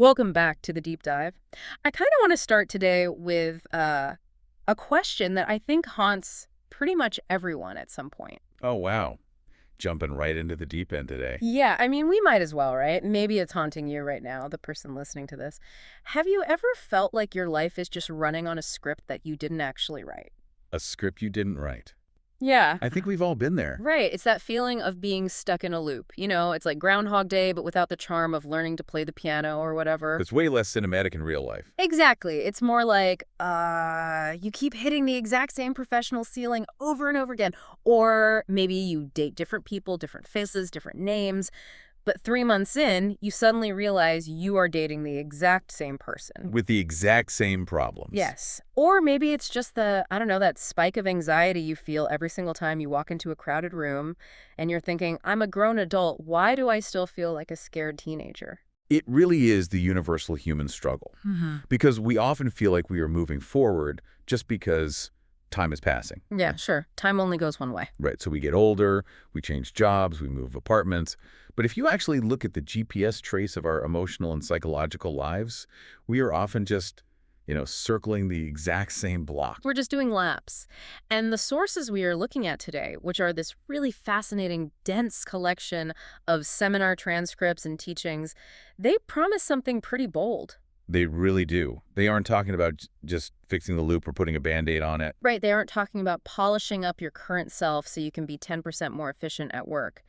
Welcome back to the deep dive. I kind of want to start today with a question that I think haunts pretty much everyone at some point. Oh, wow. Jumping right into the deep end today. Yeah, I mean, we might as well, right? Maybe it's haunting you right now, the person listening to this. Have you ever felt like your life is just running on a script that you didn't actually write? A script you didn't write. Yeah. I think we've all been there. Right. It's that feeling of being stuck in a loop. It's like Groundhog Day, but without the charm of learning to play the piano or whatever. It's way less cinematic in real life. Exactly. It's more like you keep hitting the exact same professional ceiling over and over again. Or maybe you date different people, different faces, different names. But 3 months in, you suddenly realize you are dating the exact same person. With the exact same problems. Yes. Or maybe it's just I don't know, that spike of anxiety you feel every single time you walk into a crowded room and you're thinking, I'm a grown adult. Why do I still feel like a scared teenager? It really is the universal human struggle. Because we often feel like we are moving forward just because time is passing. Yeah, sure. Time only goes one way. Right, so we get older, we change jobs, we move apartments. But if you actually look at the GPS trace of our emotional and psychological lives, we are often just, circling the exact same block. We're just doing laps. And the sources we are looking at today, which are this really fascinating, dense collection of seminar transcripts and teachings, they promise something pretty bold. They really do. They aren't talking about just fixing the loop or putting a Band-Aid on it. Right, they aren't talking about polishing up your current self so you can be 10% more efficient at work.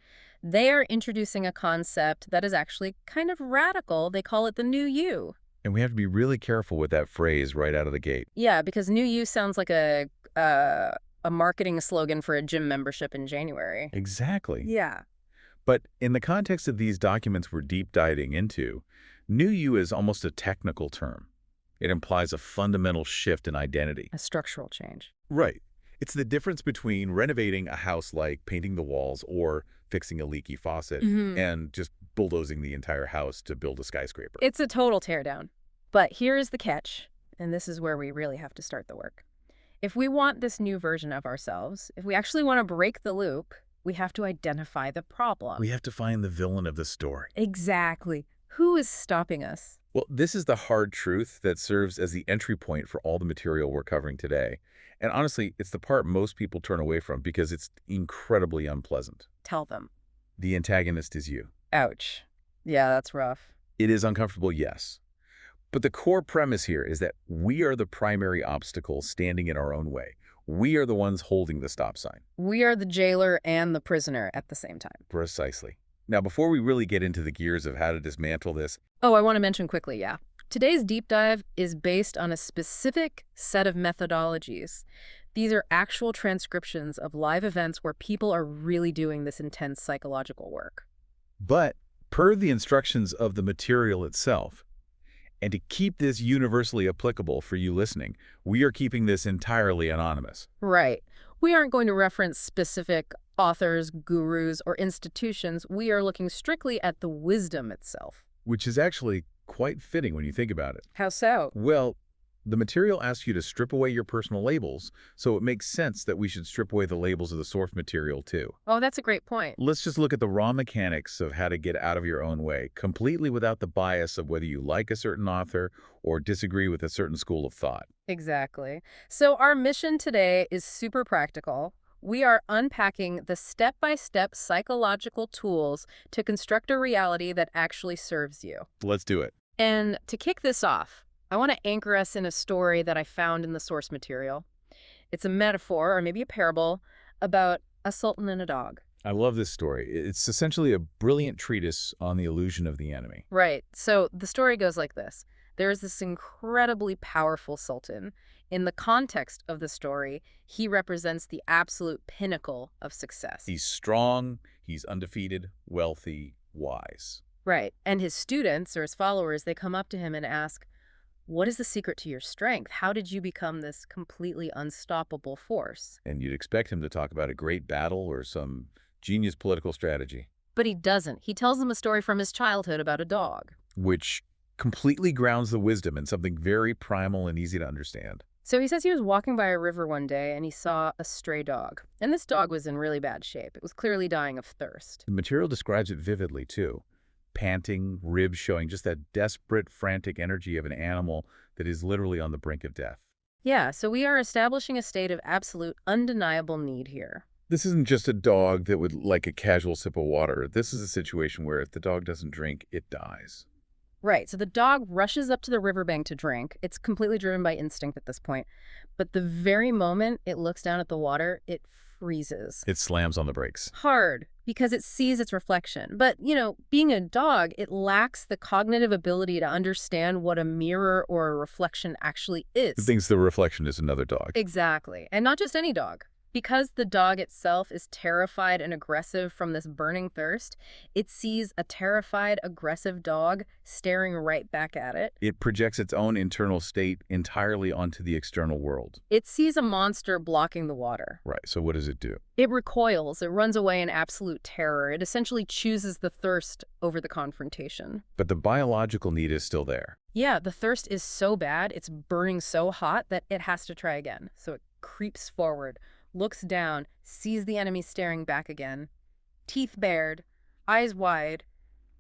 They are introducing a concept that is actually kind of radical. They call it the new you. And we have to be really careful with that phrase right out of the gate. Yeah, because new you sounds like a marketing slogan for a gym membership in January. Exactly. Yeah. But in the context of these documents we're deep diving into, new you is almost a technical term. It implies a fundamental shift in identity. A structural change. Right. It's the difference between renovating a house like painting the walls or fixing a leaky faucet and just bulldozing the entire house to build a skyscraper. It's a total teardown. But here is the catch, and this is where we really have to start the work. If we want this new version of ourselves, if we actually want to break the loop, we have to identify the problem. We have to find the villain of the story. Exactly. Who is stopping us? Well, this is the hard truth that serves as the entry point for all the material we're covering today. And honestly, it's the part most people turn away from because it's incredibly unpleasant. Tell them. The antagonist is you. Ouch. Yeah, that's rough. It is uncomfortable, yes. But the core premise here is that we are the primary obstacle standing in our own way. We are the ones holding the stop sign. We are the jailer and the prisoner at the same time. Precisely. Now, before we really get into the gears of how to dismantle this... Oh, I want to mention quickly, yeah. Today's deep dive is based on a specific set of methodologies. These are actual transcriptions of live events where people are really doing this intense psychological work. But per the instructions of the material itself, and to keep this universally applicable for you listening, we are keeping this entirely anonymous. Right. We aren't going to reference specific authors, gurus, or institutions. We are looking strictly at the wisdom itself. Which is actually quite fitting when you think about it. How so? Well, the material asks you to strip away your personal labels, so it makes sense that we should strip away the labels of the source material too. Oh, that's a great point. Let's just look at the raw mechanics of how to get out of your own way, completely without the bias of whether you like a certain author or disagree with a certain school of thought. Exactly. So our mission today is super practical. We are unpacking the step-by-step psychological tools to construct a reality that actually serves you. Let's do it. And to kick this off, I want to anchor us in a story that I found in the source material. It's a metaphor, or maybe a parable, about a sultan and a dog. I love this story. It's essentially a brilliant treatise on the illusion of the enemy. Right. So the story goes like this. There is this incredibly powerful sultan. In the context of the story, he represents the absolute pinnacle of success. He's strong, he's undefeated, wealthy, wise. Right. And his students, or his followers, they come up to him and ask, what is the secret to your strength? How did you become this completely unstoppable force? And you'd expect him to talk about a great battle or some genius political strategy. But he doesn't. He tells them a story from his childhood about a dog. Which completely grounds the wisdom in something very primal and easy to understand. So he says he was walking by a river one day and he saw a stray dog. And this dog was in really bad shape. It was clearly dying of thirst. The material describes it vividly, too. panting, ribs showing, just that desperate, frantic energy of an animal that is literally on the brink of death. Yeah, so we are establishing a state of absolute, undeniable need here. This isn't just a dog that would like a casual sip of water. This is a situation where if the dog doesn't drink, it dies. Right, so the dog rushes up to the riverbank to drink. It's completely driven by instinct at this point. But the very moment it looks down at the water, it freezes. It slams on the brakes. Hard, because it sees its reflection. But, being a dog, it lacks the cognitive ability to understand what a mirror or a reflection actually is. It thinks the reflection is another dog. Exactly. And not just any dog. Because the dog itself is terrified and aggressive from this burning thirst, it sees a terrified, aggressive dog staring right back at it. It projects its own internal state entirely onto the external world. It sees a monster blocking the water. Right, so what does it do? It recoils. It runs away in absolute terror. It essentially chooses the thirst over the confrontation. But the biological need is still there. Yeah, the thirst is so bad, it's burning so hot that it has to try again. So it creeps forward, looks down, sees the enemy staring back again, teeth bared, eyes wide,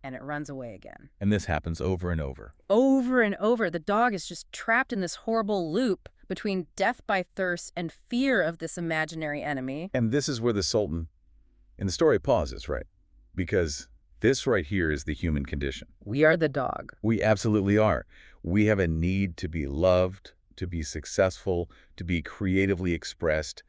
and it runs away again. And this happens over and over. Over and over, the dog is just trapped in this horrible loop between death by thirst and fear of this imaginary enemy. And this is where the Sultan in the story pauses, right? Because this right here is the human condition. We are the dog. We absolutely are. We have a need to be loved, to be successful, to be creatively expressed.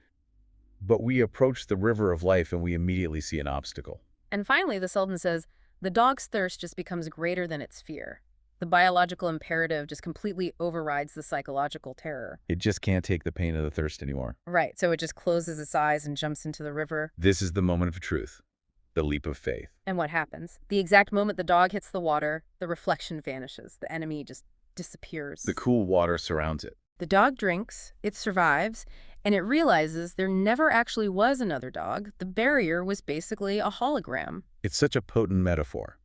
But we approach the river of life and we immediately see an obstacle. And finally, the Sultan says, the dog's thirst just becomes greater than its fear. The biological imperative just completely overrides the psychological terror. It just can't take the pain of the thirst anymore. Right, so it just closes its eyes and jumps into the river. This is the moment of truth, the leap of faith. And what happens? The exact moment the dog hits the water, the reflection vanishes. The enemy just disappears. The cool water surrounds it. The dog drinks, it survives, and it realizes there never actually was another dog. The barrier was basically a hologram. It's such a potent metaphor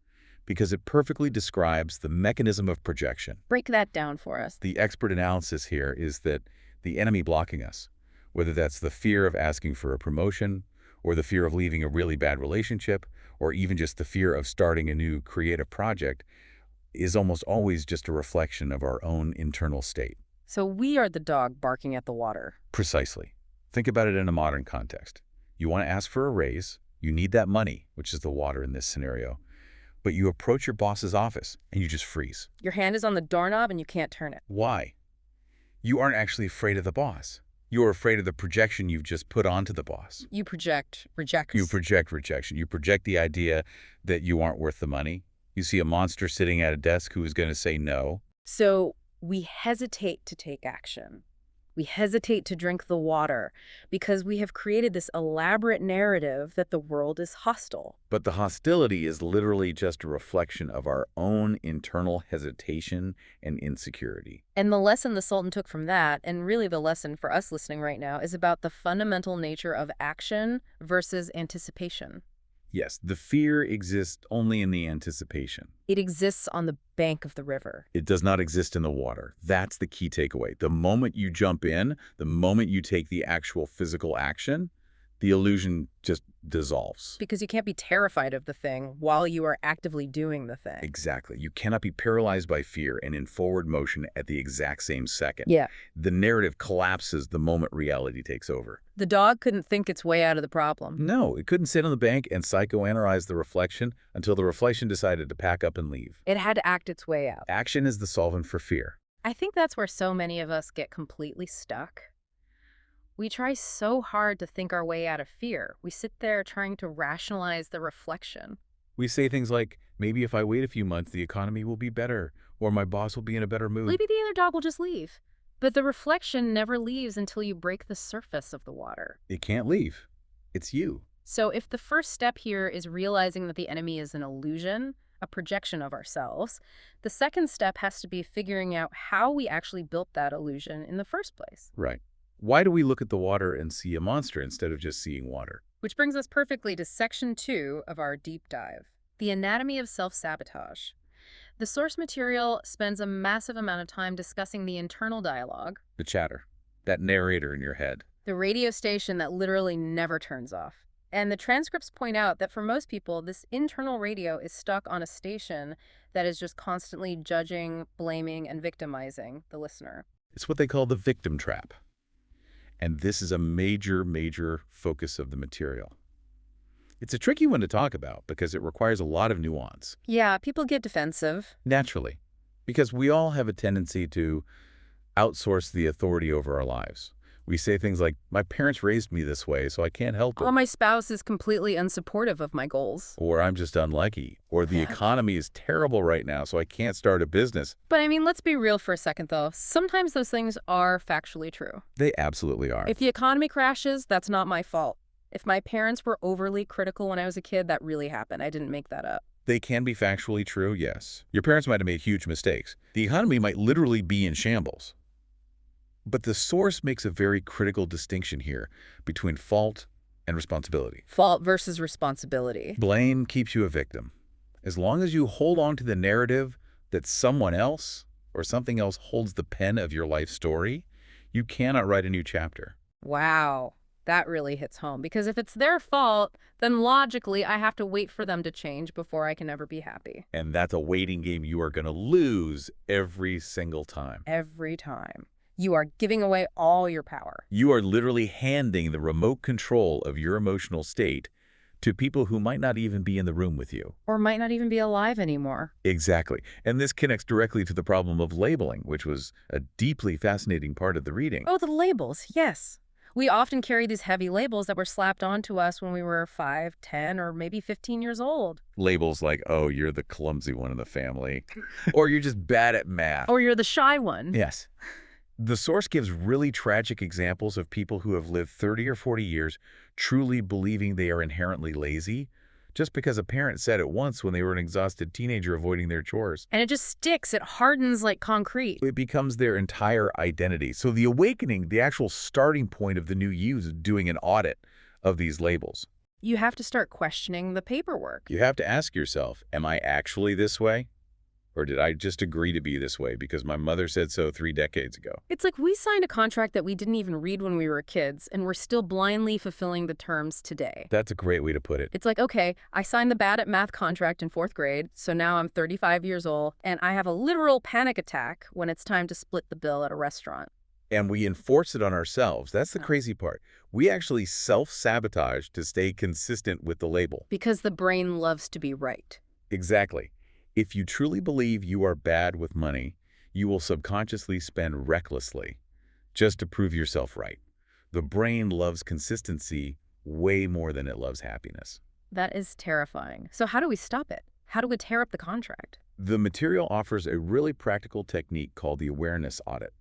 because it perfectly describes the mechanism of projection. Break that down for us. The expert analysis here is that the enemy blocking us, whether that's the fear of asking for a promotion, or the fear of leaving a really bad relationship, or even just the fear of starting a new creative project, is almost always just a reflection of our own internal state. So we are the dog barking at the water. Precisely. Think about it in a modern context. You want to ask for a raise, you need that money, which is the water in this scenario, but you approach your boss's office and you just freeze. Your hand is on the doorknob and you can't turn it. Why? You aren't actually afraid of the boss. You're afraid of the projection you've just put onto the boss. You project rejection. You project rejection. You project the idea that you aren't worth the money. You see a monster sitting at a desk who is going to say no. So we hesitate to take action. We hesitate to drink the water because we have created this elaborate narrative that the world is hostile. But the hostility is literally just a reflection of our own internal hesitation and insecurity. And the lesson the Sultan took from that, and really the lesson for us listening right now, is about the fundamental nature of action versus anticipation. Yes, the fear exists only in the anticipation. It exists on the bank of the river. It does not exist in the water. That's the key takeaway. The moment you jump in, the moment you take the actual physical action, the illusion just dissolves. Because you can't be terrified of the thing while you are actively doing the thing. Exactly. You cannot be paralyzed by fear and in forward motion at the exact same second. Yeah. The narrative collapses the moment reality takes over. The dog couldn't think its way out of the problem. No, it couldn't sit on the bank and psychoanalyze the reflection until the reflection decided to pack up and leave. It had to act its way out. Action is the solvent for fear. I think that's where so many of us get completely stuck. We try so hard to think our way out of fear. We sit there trying to rationalize the reflection. We say things like, maybe if I wait a few months, the economy will be better, or my boss will be in a better mood. Maybe the other dog will just leave. But the reflection never leaves until you break the surface of the water. It can't leave. It's you. So if the first step here is realizing that the enemy is an illusion, a projection of ourselves, the second step has to be figuring out how we actually built that illusion in the first place. Right. Why do we look at the water and see a monster instead of just seeing water? Which brings us perfectly to section 2 of our deep dive, the anatomy of self-sabotage. The source material spends a massive amount of time discussing the internal dialogue, The chatter. That narrator in your head. the radio station that literally never turns off. And the transcripts point out that for most people, this internal radio is stuck on a station that is just constantly judging, blaming, and victimizing the listener. It's what they call the victim trap. And this is a major, major focus of the material. It's a tricky one to talk about because it requires a lot of nuance. Yeah, people get defensive. Naturally, because we all have a tendency to outsource the authority over our lives. We say things like, my parents raised me this way, so I can't help it. Or my spouse is completely unsupportive of my goals. Or I'm just unlucky. Or the economy is terrible right now, so I can't start a business. But I mean, let's be real for a second, though. Sometimes those things are factually true. They absolutely are. If the economy crashes, that's not my fault. If my parents were overly critical when I was a kid, that really happened. I didn't make that up. They can be factually true, yes. Your parents might have made huge mistakes. The economy might literally be in shambles. But the source makes a very critical distinction here between fault and responsibility. Fault versus responsibility. Blame keeps you a victim. As long as you hold on to the narrative that someone else or something else holds the pen of your life story, you cannot write a new chapter. Wow. That really hits home. Because if it's their fault, then logically I have to wait for them to change before I can ever be happy. And that's a waiting game you are going to lose every single time. Every time. You are giving away all your power. You are literally handing the remote control of your emotional state to people who might not even be in the room with you. Or might not even be alive anymore. Exactly. And this connects directly to the problem of labeling, which was a deeply fascinating part of the reading. Oh, the labels. Yes. We often carry these heavy labels that were slapped onto us when we were 5, 10, or maybe 15 years old. Labels like, oh, you're the clumsy one in the family, or you're just bad at math. Or you're the shy one. Yes. The source gives really tragic examples of people who have lived 30 or 40 years truly believing they are inherently lazy just because a parent said it once when they were an exhausted teenager avoiding their chores. And it just sticks. It hardens like concrete. It becomes their entire identity. So the awakening, the actual starting point of the new you is doing an audit of these labels. You have to start questioning the paperwork. You have to ask yourself, am I actually this way? Or did I just agree to be this way because my mother said so 3 decades ago? It's like we signed a contract that we didn't even read when we were kids, and we're still blindly fulfilling the terms today. That's a great way to put it. It's like, okay, I signed the bad at math contract in 4th grade, so now I'm 35 years old, and I have a literal panic attack when it's time to split the bill at a restaurant. And we enforce it on ourselves. That's the crazy part. We actually self-sabotage to stay consistent with the label. Because the brain loves to be right. Exactly. If you truly believe you are bad with money, you will subconsciously spend recklessly just to prove yourself right. The brain loves consistency way more than it loves happiness. That is terrifying. So how do we stop it? How do we tear up the contract? The material offers a really practical technique called the awareness audit,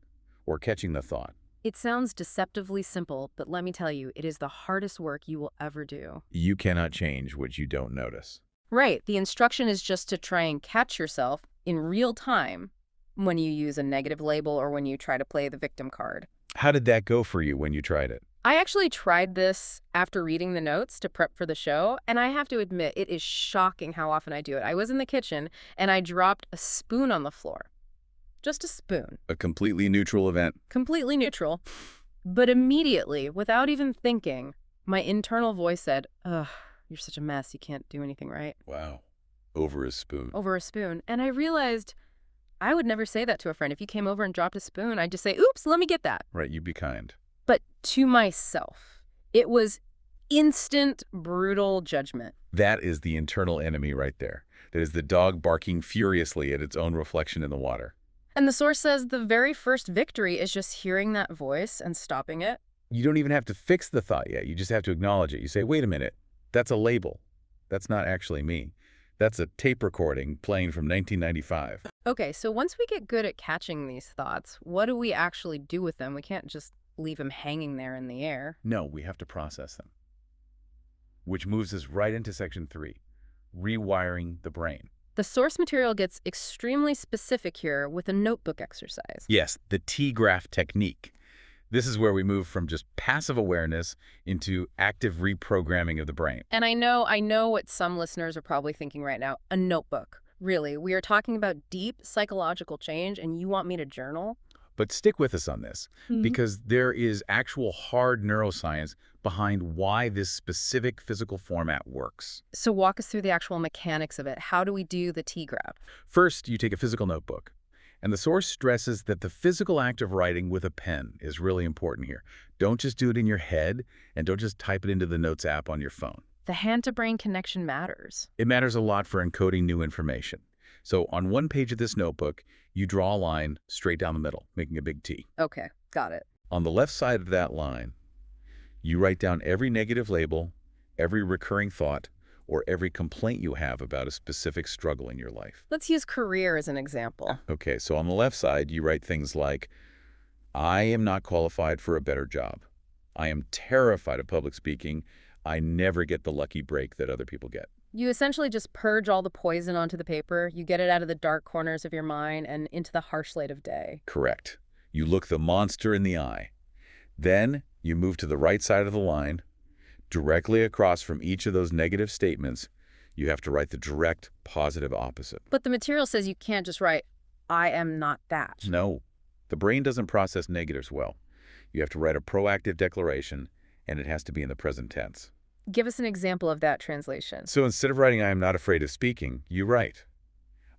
or catching the thought. It sounds deceptively simple, but let me tell you, it is the hardest work you will ever do. You cannot change what you don't notice. Right. The instruction is just to try and catch yourself in real time when you use a negative label or when you try to play the victim card. How did that go for you when you tried it? I actually tried this after reading the notes to prep for the show, and I have to admit, it is shocking how often I do it. I was in the kitchen, and I dropped a spoon on the floor. Just a spoon. A completely neutral event. Completely neutral. But immediately, without even thinking, my internal voice said, ugh. You're such a mess. You can't do anything right. Wow. Over a spoon. Over a spoon. And I realized I would never say that to a friend. If you came over and dropped a spoon, I'd just say, oops, let me get that. Right, you be kind. But to myself, it was instant, brutal judgment. That is the internal enemy right there. That is the dog barking furiously at its own reflection in the water. And the source says the very first victory is just hearing that voice and stopping it. You don't even have to fix the thought yet. You just have to acknowledge it. You say, wait a minute. That's a label. That's not actually me. That's a tape recording playing from 1995. Okay, so once we get good at catching these thoughts, what do we actually do with them? We can't just leave them hanging there in the air. No, we have to process them. Which moves us right into section 3, rewiring the brain. The source material gets extremely specific here with a notebook exercise. Yes, the T-graph technique. This is where we move from just passive awareness into active reprogramming of the brain. And I know what some listeners are probably thinking right now, a notebook. Really, we are talking about deep psychological change and you want me to journal? But stick with us on this, because there is actual hard neuroscience behind why this specific physical format works. So walk us through the actual mechanics of it. How do we do the T-grab? First, you take a physical notebook, and the source stresses that the physical act of writing with a pen is really important here. Don't just do it in your head, and don't just type it into the Notes app on your phone. The hand-to-brain connection matters. It matters a lot for encoding new information. So on one page of this notebook, you draw a line straight down the middle, making a big T. Okay, got it. On the left side of that line, you write down every negative label, every recurring thought, or every complaint you have about a specific struggle in your life. Let's use career as an example. Okay, so on the left side, you write things like, I am not qualified for a better job. I am terrified of public speaking. I never get the lucky break that other people get. You essentially just purge all the poison onto the paper. You get it out of the dark corners of your mind and into the harsh light of day. Correct. You look the monster in the eye. Then you move to the right side of the line. Directly across from each of those negative statements, you have to write the direct positive opposite. But the material says you can't just write, I am not that. No, the brain doesn't process negatives well. You have to write a proactive declaration, and it has to be in the present tense. Give us an example of that translation. So instead of writing, I am not afraid of speaking, you write,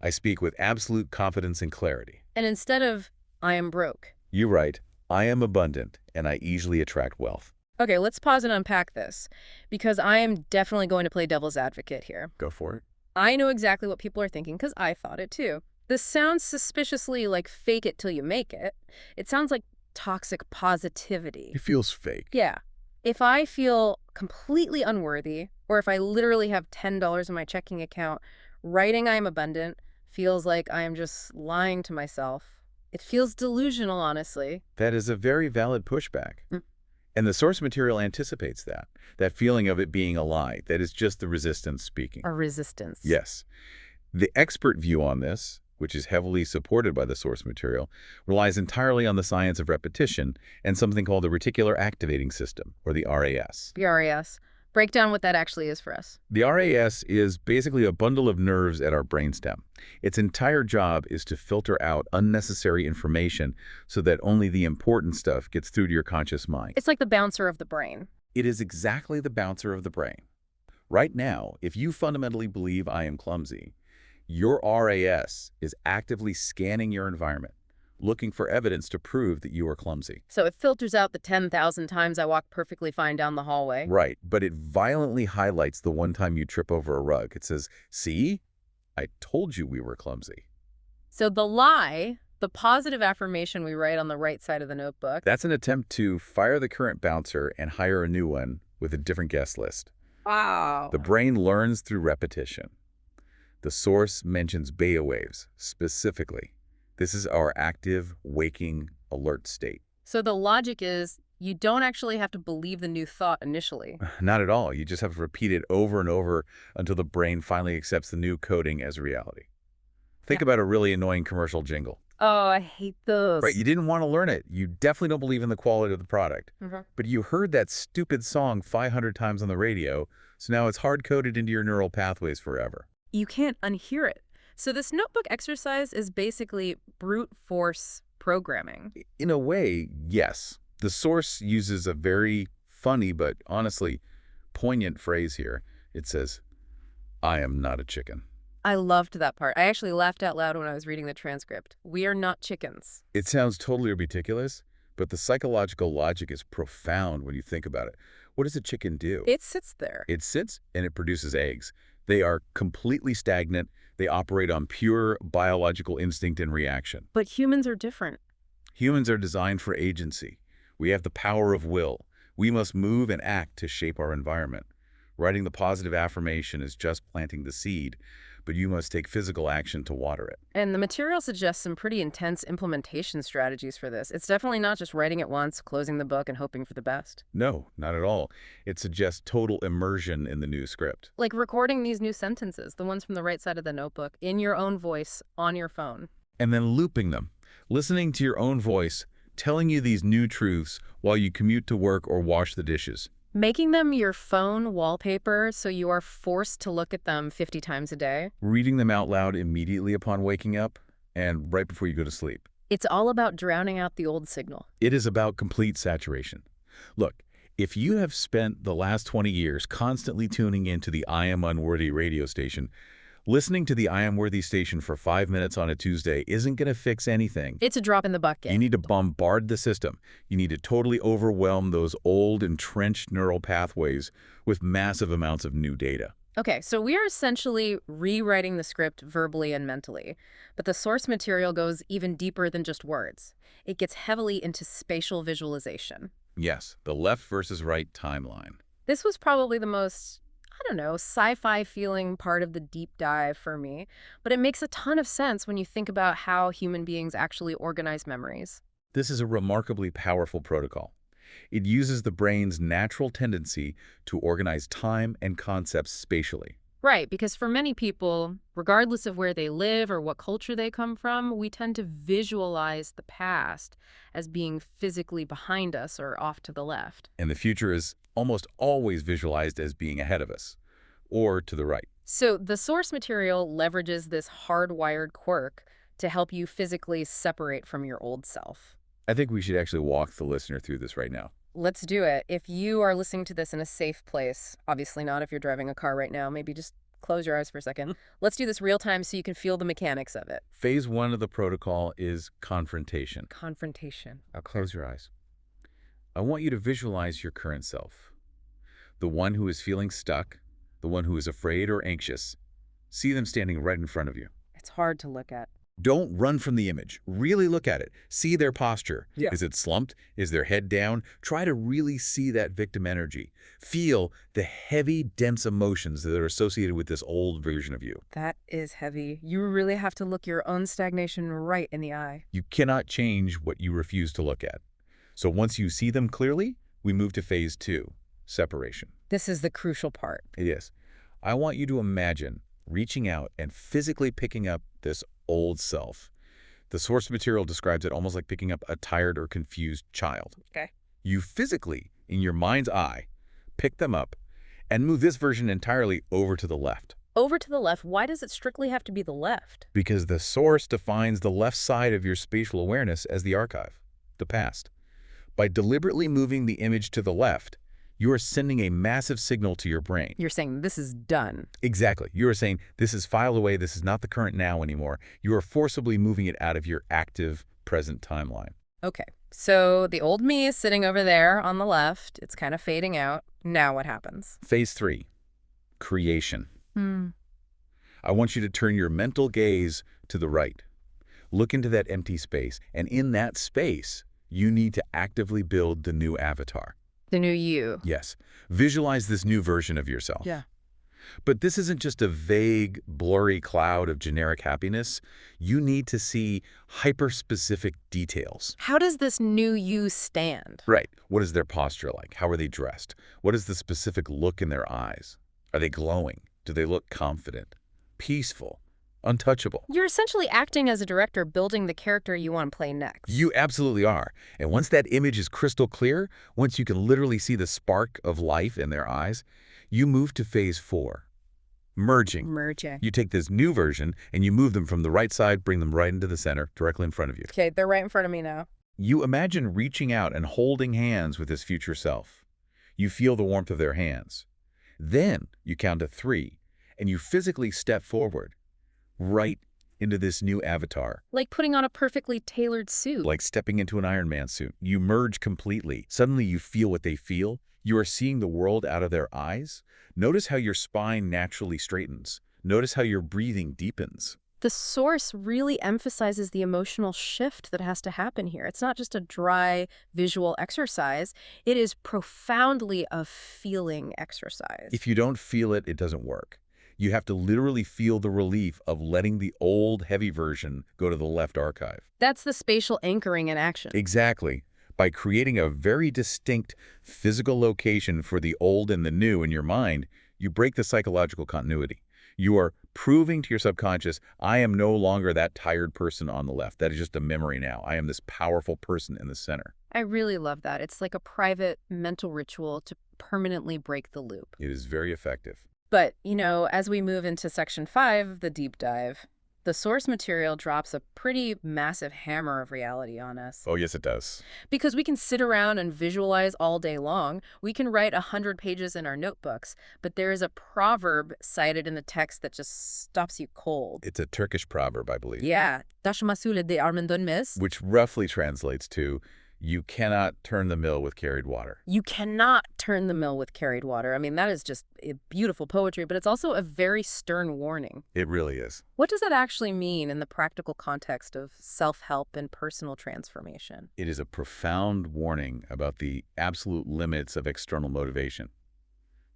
I speak with absolute confidence and clarity. And instead of, I am broke. You write, I am abundant, and I easily attract wealth. Okay, let's pause and unpack this, because I am definitely going to play devil's advocate here. Go for it. I know exactly what people are thinking, because I thought it too. This sounds suspiciously like fake it till you make it. It sounds like toxic positivity. It feels fake. Yeah. If I feel completely unworthy, or if I literally have $10 in my checking account, writing I am abundant feels like I am just lying to myself. It feels delusional, honestly. That is a very valid pushback. And the source material anticipates that feeling of it being a lie. That is just the resistance speaking. A resistance. Yes. The expert view on this, which is heavily supported by the source material, relies entirely on the science of repetition and something called the reticular activating system, or the RAS. The RAS. Break down what that actually is for us. The RAS is basically a bundle of nerves at our brainstem. Its entire job is to filter out unnecessary information so that only the important stuff gets through to your conscious mind. It's like the bouncer of the brain. It is exactly the bouncer of the brain. Right now, if you fundamentally believe I am clumsy, your RAS is actively scanning your environment, looking for evidence to prove that you are clumsy. So it filters out the 10,000 times I walk perfectly fine down the hallway. Right, but it violently highlights the one time you trip over a rug. It says, see, I told you we were clumsy. So the lie, the positive affirmation we write on the right side of the notebook. That's an attempt to fire the current bouncer and hire a new one with a different guest list. Wow. The brain learns through repetition. The source mentions beta waves specifically. This is our active, waking, alert state. So the logic is you don't actually have to believe the new thought initially. Not at all. You just have to repeat it over and over until the brain finally accepts the new coding as reality. Think about a really annoying commercial jingle. Oh, I hate those. Right, you didn't want to learn it. You definitely don't believe in the quality of the product. But you heard that stupid song 500 times on the radio, so now it's hard-coded into your neural pathways forever. You can't unhear it. So this notebook exercise is basically brute force programming. In a way, yes. The source uses a very funny but honestly poignant phrase here. It says, I am not a chicken. I loved that part. I actually laughed out loud when I was reading the transcript. We are not chickens. It sounds totally ridiculous, but the psychological logic is profound when you think about it. What does a chicken do? It sits there. It sits and it produces eggs. They are completely stagnant. They operate on pure biological instinct and reaction. But humans are different. Humans are designed for agency. We have the power of will. We must move and act to shape our environment. Writing the positive affirmation is just planting the seed, but you must take physical action to water it. And the material suggests some pretty intense implementation strategies for this. It's definitely not just writing it once, closing the book, and hoping for the best. No, not at all. It suggests total immersion in the new script. Like recording these new sentences, the ones from the right side of the notebook, in your own voice, on your phone. And then looping them, listening to your own voice, telling you these new truths while you commute to work or wash the dishes. Making them your phone wallpaper so you are forced to look at them 50 times a day. Reading them out loud immediately upon waking up and right before you go to sleep. It's all about drowning out the old signal. It is about complete saturation. Look, if you have spent the last 20 years constantly tuning into the I Am Unworthy radio station, listening to the I Am Worthy station for 5 minutes on a Tuesday isn't going to fix anything. It's a drop in the bucket. You need to bombard the system. You need to totally overwhelm those old, entrenched neural pathways with massive amounts of new data. Okay, so we are essentially rewriting the script verbally and mentally, but the source material goes even deeper than just words. It gets heavily into spatial visualization. Yes, the left versus right timeline. This was probably the most, I don't know, sci-fi feeling part of the deep dive for me, but it makes a ton of sense when you think about how human beings actually organize memories. This is a remarkably powerful protocol. It uses the brain's natural tendency to organize time and concepts spatially. Right, because for many people, regardless of where they live or what culture they come from, we tend to visualize the past as being physically behind us or off to the left. And the future is almost always visualized as being ahead of us, or to the right. So the source material leverages this hardwired quirk to help you physically separate from your old self. I think we should actually walk the listener through this right now. Let's do it. If you are listening to this in a safe place, obviously not if you're driving a car right now, maybe just close your eyes for a second. Let's do this real time so you can feel the mechanics of it. Phase 1 of the protocol is confrontation. Confrontation. Now close your eyes. I want you to visualize your current self. The one who is feeling stuck, the one who is afraid or anxious. See them standing right in front of you. It's hard to look at. Don't run from the image. Really look at it. See their posture. Yeah. Is it slumped? Is their head down? Try to really see that victim energy. Feel the heavy, dense emotions that are associated with this old version of you. That is heavy. You really have to look your own stagnation right in the eye. You cannot change what you refuse to look at. So once you see them clearly, we move to phase 2, separation. This is the crucial part. It is. I want you to imagine reaching out and physically picking up this old self. The source material describes it almost like picking up a tired or confused child. Okay. You physically, in your mind's eye, pick them up and move this version entirely over to the left. Over to the left, why does it strictly have to be the left? Because the source defines the left side of your spatial awareness as the archive, the past. By deliberately moving the image to the left, you are sending a massive signal to your brain. You're saying this is done. Exactly. You are saying this is filed away, this is not the current now anymore. You are forcibly moving it out of your active present timeline. Okay, so the old me is sitting over there on the left. It's kind of fading out. Now what happens? Phase 3, creation. I want you to turn your mental gaze to the right. Look into that empty space, and in that space, you need to actively build the new avatar. The new you. Yes. Visualize this new version of yourself. Yeah. But this isn't just a vague, blurry cloud of generic happiness. You need to see hyper-specific details. How does this new you stand? Right. What is their posture like? How are they dressed? What is the specific look in their eyes? Are they glowing? Do they look confident, peaceful, untouchable? You're essentially acting as a director building the character you want to play next. You absolutely are. And once that image is crystal clear, once you can literally see the spark of life in their eyes, you move to phase 4, merging. Merging. You take this new version and you move them from the right side, bring them right into the center, directly in front of you. Okay, they're right in front of me now. You imagine reaching out and holding hands with this future self. You feel the warmth of their hands. Then you count to 3 and you physically step forward, right into this new avatar. Like putting on a perfectly tailored suit. Like stepping into an Iron Man suit. You merge completely. Suddenly you feel what they feel. You are seeing the world out of their eyes. Notice how your spine naturally straightens. Notice how your breathing deepens. The source really emphasizes the emotional shift that has to happen here. It's not just a dry visual exercise. It is profoundly a feeling exercise. If you don't feel it, it doesn't work. You have to literally feel the relief of letting the old, heavy version go to the left archive. That's the spatial anchoring in action. Exactly. By creating a very distinct physical location for the old and the new in your mind, you break the psychological continuity. You are proving to your subconscious, I am no longer that tired person on the left. That is just a memory now. I am this powerful person in the center. I really love that. It's like a private mental ritual to permanently break the loop. It is very effective. But, you know, as we move into section 5, the deep dive, The source material drops a pretty massive hammer of reality on us. Oh, yes, it does. Because we can sit around and visualize all day long. We can write 100 pages in our notebooks. But there is a proverb cited in the text that just stops you cold. It's a Turkish proverb, I believe. Yeah. Taş masule de armın dönmez. Which roughly translates to, you cannot turn the mill with carried water. You cannot turn the mill with carried water. I mean, that is just beautiful poetry, but it's also a very stern warning. It really is. What does that actually mean in the practical context of self-help and personal transformation? It is a profound warning about the absolute limits of external motivation.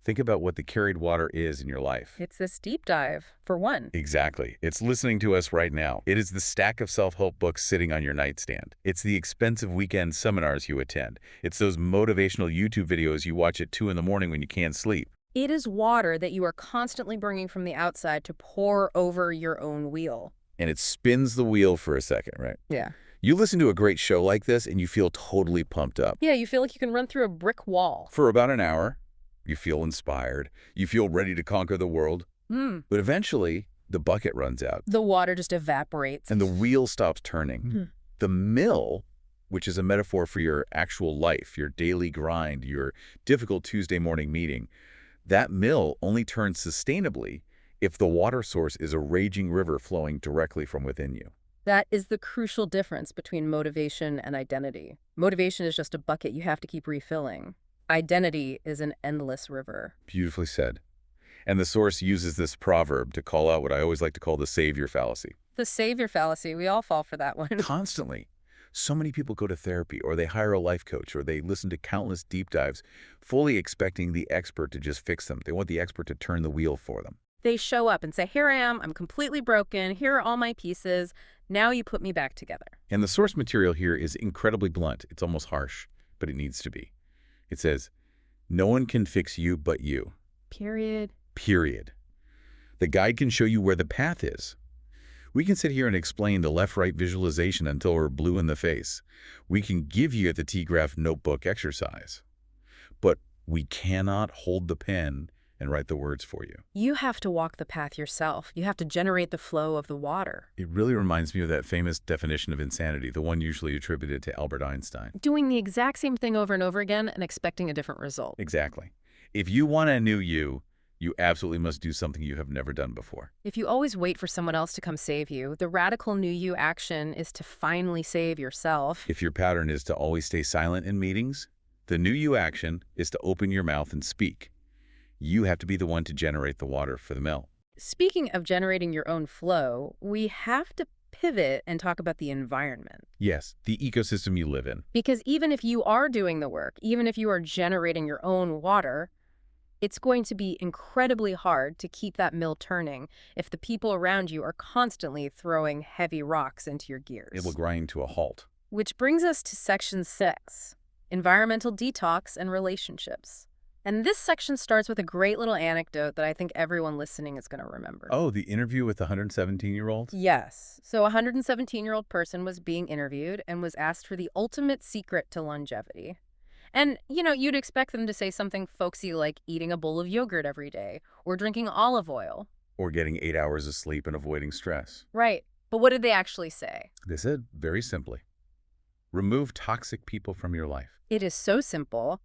Think about what the carried water is in your life. It's this deep dive, for one. Exactly. It's listening to us right now. It is the stack of self-help books sitting on your nightstand. It's the expensive weekend seminars you attend. It's those motivational YouTube videos you watch at 2 in the morning when you can't sleep. It is water that you are constantly bringing from the outside to pour over your own wheel. And it spins the wheel for a second, right? Yeah. You listen to a great show like this and you feel totally pumped up. Yeah, you feel like you can run through a brick wall. For about an hour, you feel inspired. You feel ready to conquer the world. But eventually, the bucket runs out. The water just evaporates. And the wheel stops turning. The mill, which is a metaphor for your actual life, your daily grind, your difficult Tuesday morning meeting, that mill only turns sustainably if the water source is a raging river flowing directly from within you. That is the crucial difference between motivation and identity. Motivation is just a bucket you have to keep refilling. Identity is an endless river. Beautifully said. And the source uses this proverb to call out what I always like to call the savior fallacy. The savior fallacy, we all fall for that one. Constantly. So many people go to therapy, or they hire a life coach, or they listen to countless deep dives, fully expecting the expert to just fix them. They want the expert to turn the wheel for them. They show up and say, here I am, I'm completely broken, here are all my pieces, now you put me back together. And the source material here is incredibly blunt. It's almost harsh, but it needs to be. It says, no one can fix you but you. Period. Period. The guide can show you where the path is. We can sit here and explain the left-right visualization until we're blue in the face. We can give you the T-graph notebook exercise. But we cannot hold the pen and write the words for you. You have to walk the path yourself. You have to generate the flow of the water. It really reminds me of that famous definition of insanity, the one usually attributed to Albert Einstein. Doing the exact same thing over and over again and expecting a different result. Exactly. If you want a new you, you absolutely must do something you have never done before. If you always wait for someone else to come save you, the radical new you action is to finally save yourself. If your pattern is to always stay silent in meetings, the new you action is to open your mouth and speak. You have to be the one to generate the water for the mill. Speaking of generating your own flow, we have to pivot and talk about the environment. Yes, the ecosystem you live in. Because even if you are doing the work, even if you are generating your own water, it's going to be incredibly hard to keep that mill turning if the people around you are constantly throwing heavy rocks into your gears. It will grind to a halt. Which brings us to section 6, environmental detox and relationships. And this section starts with a great little anecdote that I think everyone listening is going to remember. Oh, the interview with the 117-year-old? Yes. So a 117-year-old person was being interviewed and was asked for the ultimate secret to longevity. And, you'd expect them to say something folksy like eating a bowl of yogurt every day or drinking olive oil. Or getting 8 hours of sleep and avoiding stress. Right. But what did they actually say? They said, very simply, remove toxic people from your life. It is so simple,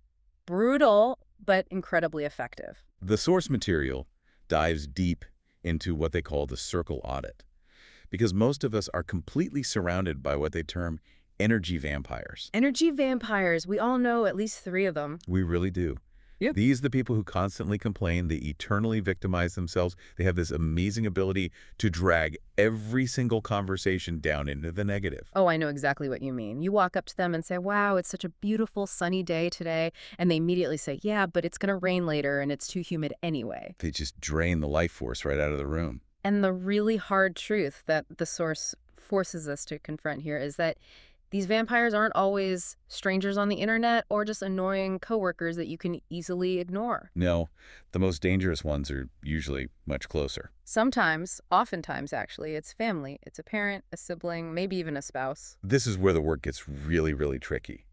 brutal, but incredibly effective. The source material dives deep into what they call the circle audit, because most of us are completely surrounded by what they term energy vampires. Energy vampires, we all know at least 3 of them. We really do. Yep. These are the people who constantly complain, they eternally victimize themselves. They have this amazing ability to drag every single conversation down into the negative. Oh, I know exactly what you mean. You walk up to them and say, wow, it's such a beautiful sunny day today. And they immediately say, yeah, but it's going to rain later and it's too humid anyway. They just drain the life force right out of the room. And the really hard truth that the source forces us to confront here is that these vampires aren't always strangers on the internet or just annoying coworkers that you can easily ignore. No, the most dangerous ones are usually much closer. Sometimes, oftentimes actually, it's family. It's a parent, a sibling, maybe even a spouse. This is where the work gets really, really tricky.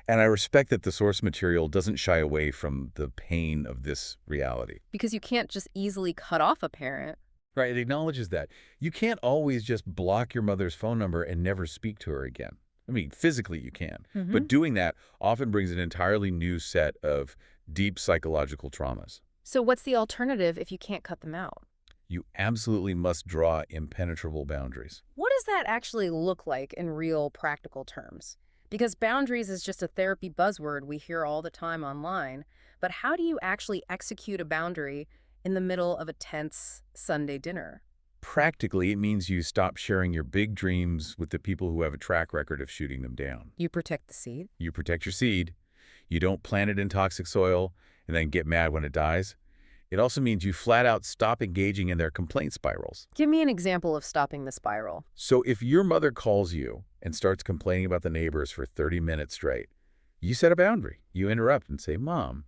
And I respect that the source material doesn't shy away from the pain of this reality. Because you can't just easily cut off a parent. Right, it acknowledges that. You can't always just block your mother's phone number and never speak to her again. I mean, physically you can, but doing that often brings an entirely new set of deep psychological traumas. So what's the alternative if you can't cut them out? You absolutely must draw impenetrable boundaries. What does that actually look like in real practical terms? Because boundaries is just a therapy buzzword we hear all the time online, but how do you actually execute a boundary in the middle of a tense Sunday dinner? Practically, it means you stop sharing your big dreams with the people who have a track record of shooting them down. You protect the seed? You protect your seed. You don't plant it in toxic soil and then get mad when it dies. It also means you flat out stop engaging in their complaint spirals. Give me an example of stopping the spiral. So if your mother calls you and starts complaining about the neighbors for 30 minutes straight, you set a boundary. You interrupt and say, Mom,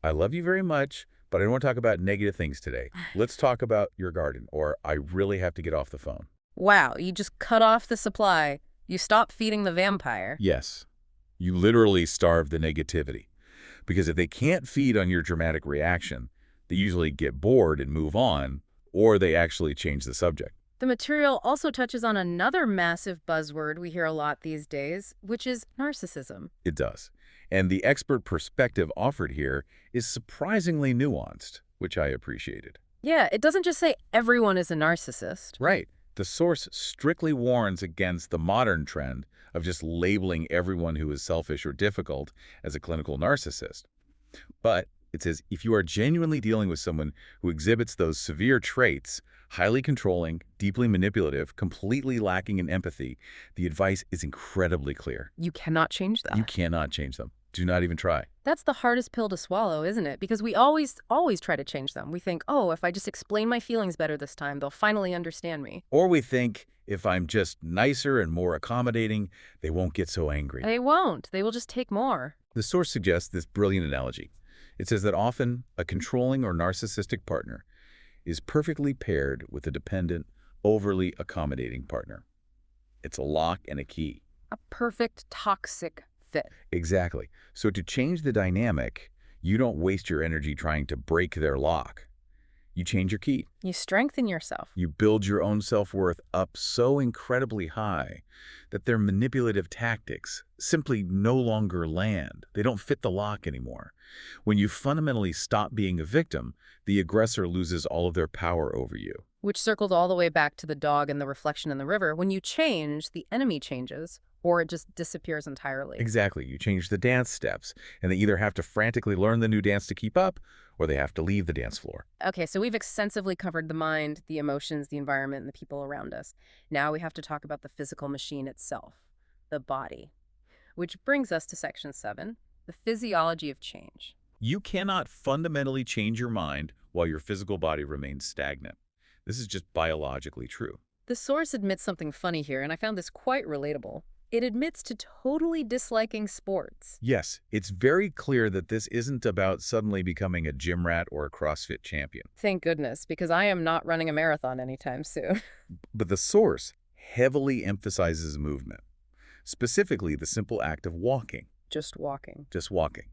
I love you very much, but I don't want to talk about negative things today. Let's talk about your garden, or I really have to get off the phone. Wow, you just cut off the supply. You stop feeding the vampire. Yes, you literally starve the negativity. Because if they can't feed on your dramatic reaction, they usually get bored and move on, or they actually change the subject. The material also touches on another massive buzzword we hear a lot these days, which is narcissism. It does. And the expert perspective offered here is surprisingly nuanced, which I appreciated. Yeah, it doesn't just say everyone is a narcissist. Right. The source strictly warns against the modern trend of just labeling everyone who is selfish or difficult as a clinical narcissist. But it says if you are genuinely dealing with someone who exhibits those severe traits, highly controlling, deeply manipulative, completely lacking in empathy, the advice is incredibly clear. You cannot change that. You cannot change them. Do not even try. That's the hardest pill to swallow, isn't it? Because we always try to change them. We think, oh, if I just explain my feelings better this time, they'll finally understand me. Or we think if I'm just nicer and more accommodating, they won't get so angry. They won't. They will just take more. The source suggests this brilliant analogy. It says that often a controlling or narcissistic partner is perfectly paired with a dependent, overly accommodating partner. It's a lock and a key. A perfect toxic fit. Exactly. So to change the dynamic, you don't waste your energy trying to break their lock. You change your key. You strengthen yourself. You build your own self-worth up so incredibly high that their manipulative tactics simply no longer land. They don't fit the lock anymore. When you fundamentally stop being a victim, the aggressor loses all of their power over you. Which circled all the way back to the dog and the reflection in the river. When you change, the enemy changes, or it just disappears entirely. Exactly. You change the dance steps, and they either have to frantically learn the new dance to keep up, or they have to leave the dance floor. Okay, so we've extensively covered the mind, the emotions, the environment, and the people around us. Now we have to talk about the physical machine itself, the body. Which brings us to section 7, the physiology of change. You cannot fundamentally change your mind while your physical body remains stagnant. This is just biologically true. The source admits something funny here, and I found this quite relatable. It admits to totally disliking sports. Yes, it's very clear that this isn't about suddenly becoming a gym rat or a CrossFit champion. Thank goodness, because I am not running a marathon anytime soon. But the source heavily emphasizes movement, specifically the simple act of walking. Just walking. Just walking.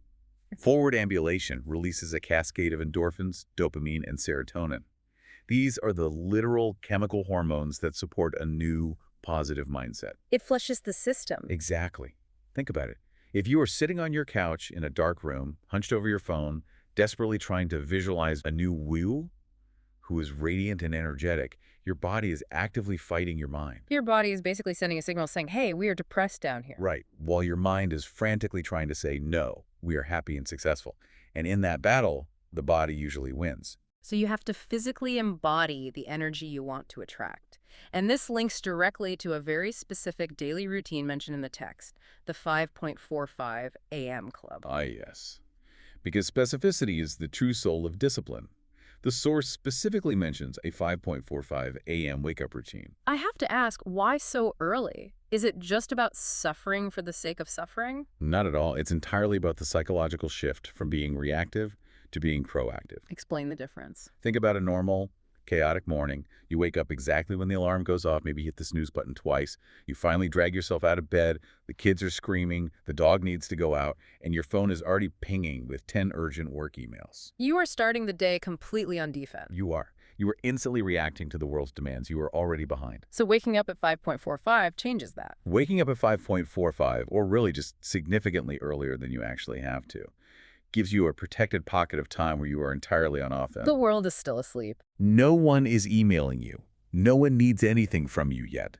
Forward ambulation releases a cascade of endorphins, dopamine, and serotonin. These are the literal chemical hormones that support a new, positive mindset. It flushes the system. Exactly. Think about it. If you are sitting on your couch in a dark room, hunched over your phone, desperately trying to visualize a new Wu who is radiant and energetic, your body is actively fighting your mind. Your body is basically sending a signal saying, hey, we are depressed down here. Right. While your mind is frantically trying to say, no, we are happy and successful. And in that battle, the body usually wins. So you have to physically embody the energy you want to attract. And this links directly to a very specific daily routine mentioned in the text, the 5.45 a.m. club. Ah, yes. Because specificity is the true soul of discipline. The source specifically mentions a 5.45 a.m. wake-up routine. I have to ask, why so early? Is it just about suffering for the sake of suffering? Not at all. It's entirely about the psychological shift from being reactive to being proactive. Explain the difference. Think about a normal, chaotic morning. You wake up exactly when the alarm goes off, maybe hit the snooze button twice. You finally drag yourself out of bed, the kids are screaming, the dog needs to go out, and your phone is already pinging with 10 urgent work emails. You are starting the day completely on defense. You are. You are instantly reacting to the world's demands. You are already behind. So waking up at 5.45 changes that. Waking up at 5.45, or really just significantly earlier than you actually have to, gives you a protected pocket of time where you are entirely on offense. The world is still asleep. No one is emailing you. No one needs anything from you yet.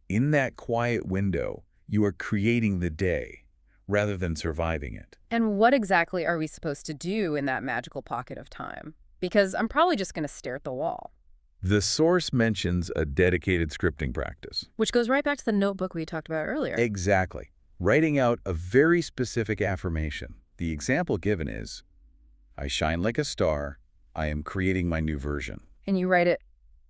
In that quiet window, you are creating the day rather than surviving it. And what exactly are we supposed to do in that magical pocket of time? Because I'm probably just going to stare at the wall. The source mentions a dedicated scripting practice. Which goes right back to the notebook we talked about earlier. Exactly. Writing out a very specific affirmation. The example given is, I shine like a star. I am creating my new version. And you write it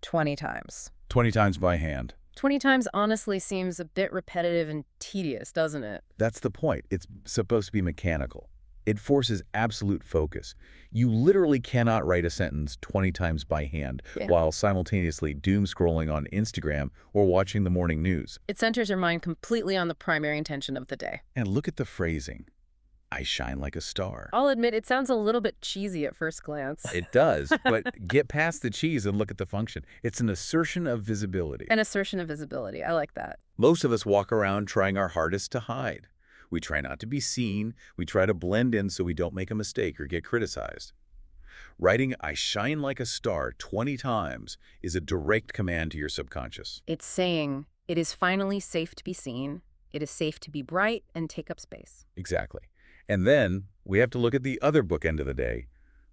20 times. 20 times by hand. 20 times honestly seems a bit repetitive and tedious, doesn't it? That's the point. It's supposed to be mechanical. It forces absolute focus. You literally cannot write a sentence 20 times by hand while simultaneously doom scrolling on Instagram or watching the morning news. It centers your mind completely on the primary intention of the day. And look at the phrasing. I shine like a star. I'll admit it sounds a little bit cheesy at first glance. It does, but get past the cheese and look at the function. It's an assertion of visibility. An assertion of visibility. I like that. Most of us walk around trying our hardest to hide. We try not to be seen. We try to blend in so we don't make a mistake or get criticized. Writing I shine like a star 20 times is a direct command to your subconscious. It's saying it is finally safe to be seen. It is safe to be bright and take up space. Exactly. And then we have to look at the other bookend of the day.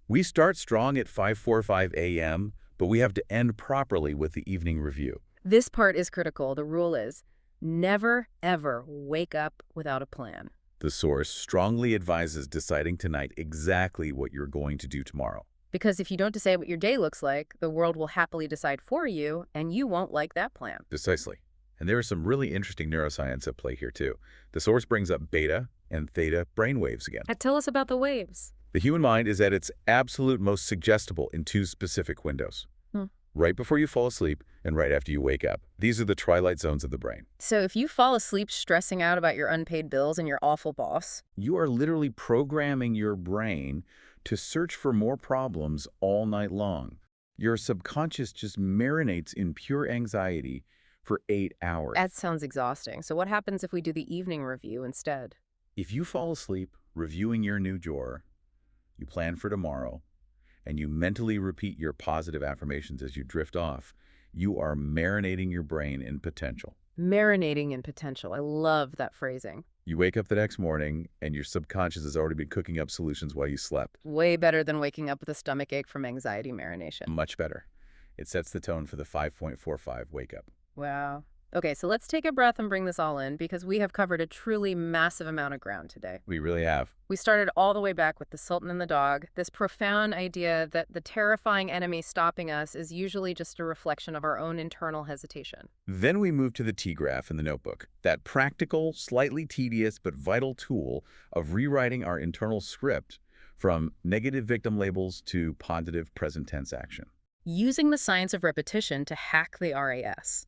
We start strong at 5:45 a.m., but we have to end properly with the evening review. This part is critical. The rule is never, ever wake up without a plan. The source strongly advises deciding tonight exactly what you're going to do tomorrow. Because if you don't decide what your day looks like, the world will happily decide for you, and you won't like that plan. Precisely. And there is some really interesting neuroscience at play here, too. The source brings up beta and theta brainwaves again. Tell us about the waves. The human mind is at its absolute most suggestible in two specific windows. Right before you fall asleep and right after you wake up. These are the twilight zones of the brain. So if you fall asleep stressing out about your unpaid bills and your awful boss, you are literally programming your brain to search for more problems all night long. Your subconscious just marinates in pure anxiety for 8 hours. That sounds exhausting. So what happens if we do the evening review instead? If you fall asleep reviewing your new drawer, you plan for tomorrow, and you mentally repeat your positive affirmations as you drift off, you are marinating your brain in potential. Marinating in potential. I love that phrasing. You wake up the next morning, and your subconscious has already been cooking up solutions while you slept. Way better than waking up with a stomachache from anxiety marination. Much better. It sets the tone for the 5.45 wake-up. Wow. Okay, so let's take a breath and bring this all in, because we have covered a truly massive amount of ground today. We really have. We started all the way back with the Sultan and the dog, this profound idea that the terrifying enemy stopping us is usually just a reflection of our own internal hesitation. Then we moved to the T-graph in the notebook, that practical, slightly tedious, but vital tool of rewriting our internal script from negative victim labels to positive present tense action. Using the science of repetition to hack the RAS.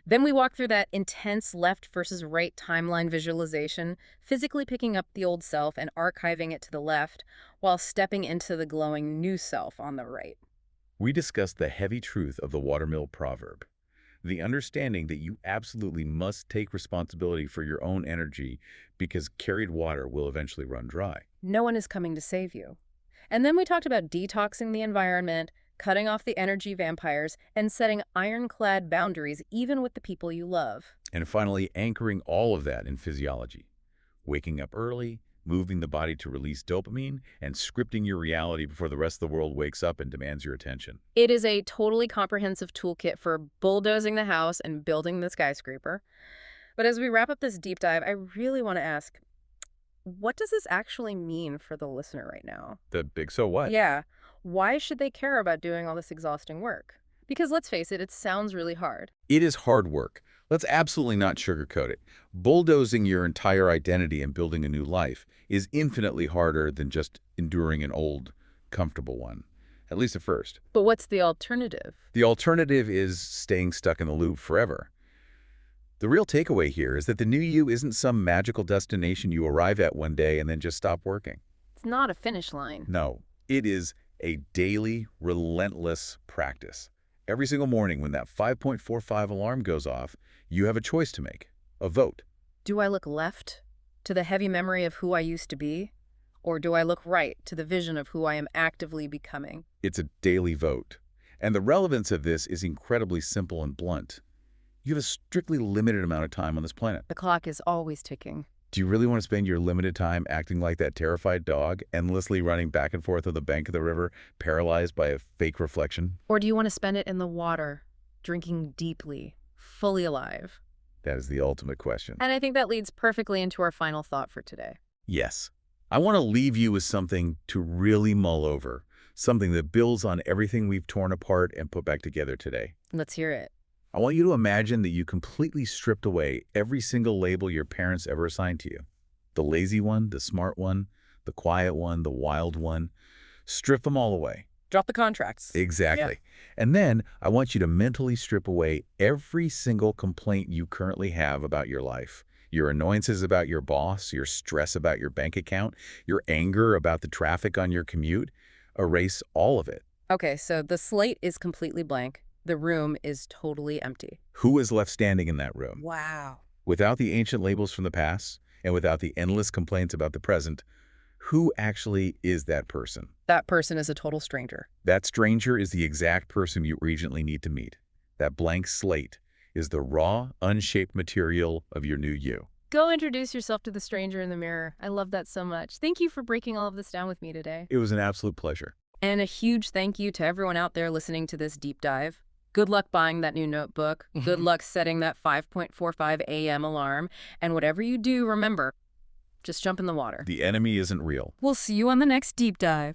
Then we walk through that intense left versus right timeline visualization, physically picking up the old self and archiving it to the left, while stepping into the glowing new self on the right. We discussed the heavy truth of the watermill proverb, the understanding that you absolutely must take responsibility for your own energy because carried water will eventually run dry. No one is coming to save you. And then we talked about detoxing the environment, cutting off the energy vampires, and setting iron-clad boundaries even with the people you love. And finally, anchoring all of that in physiology. Waking up early, moving the body to release dopamine, and scripting your reality before the rest of the world wakes up and demands your attention. It is a totally comprehensive toolkit for bulldozing the house and building the skyscraper. But as we wrap up this deep dive, I really want to ask, what does this actually mean for the listener right now? The big so what? Yeah. Why should they care about doing all this exhausting work? Because let's face it, it sounds really hard. It is hard work. Let's absolutely not sugarcoat it. Bulldozing your entire identity and building a new life is infinitely harder than just enduring an old, comfortable one, at least at first. But what's the alternative? The alternative is staying stuck in the loop forever. The real takeaway here is that the new you isn't some magical destination you arrive at one day and then just stop working. It's not a finish line. No. It is A daily, relentless practice. Every single morning when that 5.45 alarm goes off, you have a choice to make, a vote. Do I look left to the heavy memory of who I used to be? Or do I look right to the vision of who I am actively becoming? It's a daily vote. And the relevance of this is incredibly simple and blunt. You have a strictly limited amount of time on this planet. The clock is always ticking. Do you really want to spend your limited time acting like that terrified dog, endlessly running back and forth on the bank of the river, paralyzed by a fake reflection? Or do you want to spend it in the water, drinking deeply, fully alive? That is the ultimate question. And I think that leads perfectly into our final thought for today. Yes. I want to leave you with something to really mull over, something that builds on everything we've torn apart and put back together today. Let's hear it. I want you to imagine that you completely stripped away every single label your parents ever assigned to you. The lazy one, the smart one, the quiet one, the wild one. Strip them all away. Drop the contracts. Exactly. And then I want you to mentally strip away every single complaint you currently have about your life. Your annoyances about your boss, your stress about your bank account, your anger about the traffic on your commute. Erase all of it. Okay, so the slate is completely blank. The room is totally empty. Who is left standing in that room? Wow. Without the ancient labels from the past and without the endless complaints about the present, who actually is that person? That person is a total stranger. That stranger is the exact person you urgently need to meet. That blank slate is the raw, unshaped material of your new you. Go introduce yourself to the stranger in the mirror. I love that so much. Thank you for breaking all of this down with me today. It was an absolute pleasure. And a huge thank you to everyone out there listening to this deep dive. Good luck buying that new notebook. Good luck setting that 5.45 a.m. alarm. And whatever you do, remember, just jump in the water. The enemy isn't real. We'll see you on the next deep dive.